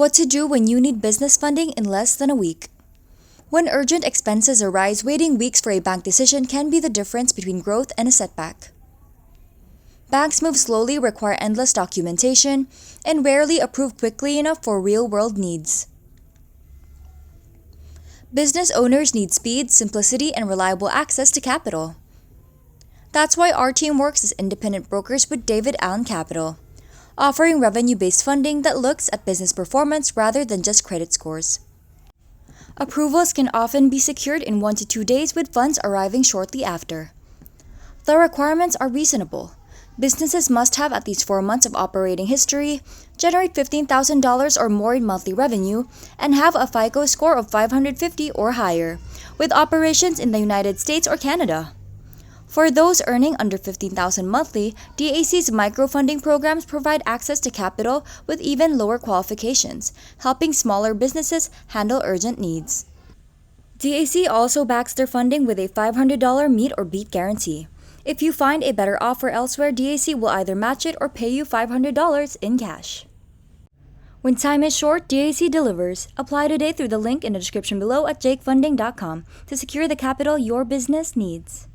What to do when you need business funding in less than a week. When urgent expenses arise, waiting weeks for a bank decision can be the difference between growth and a setback. Banks move slowly, require endless documentation, and rarely approve quickly enough for real-world needs. Business owners need speed, simplicity, and reliable access to capital. That's why our team works as independent brokers with David Allen Capital, offering revenue-based funding that looks at business performance rather than just credit scores. Approvals can often be secured in 1 to 2 days, with funds arriving shortly after. The requirements are reasonable. Businesses must have at least 4 months of operating history, generate $15,000 or more in monthly revenue, and have a FICO score of 550 or higher, with operations in the United States or Canada. For those earning under $15,000 monthly, DAC's microfunding programs provide access to capital with even lower qualifications, helping smaller businesses handle urgent needs. DAC also backs their funding with a $500 meet or beat guarantee. If you find a better offer elsewhere, DAC will either match it or pay you $500 in cash. When time is short, DAC delivers. Apply today through the link in the description below at jakefunding.com to secure the capital your business needs.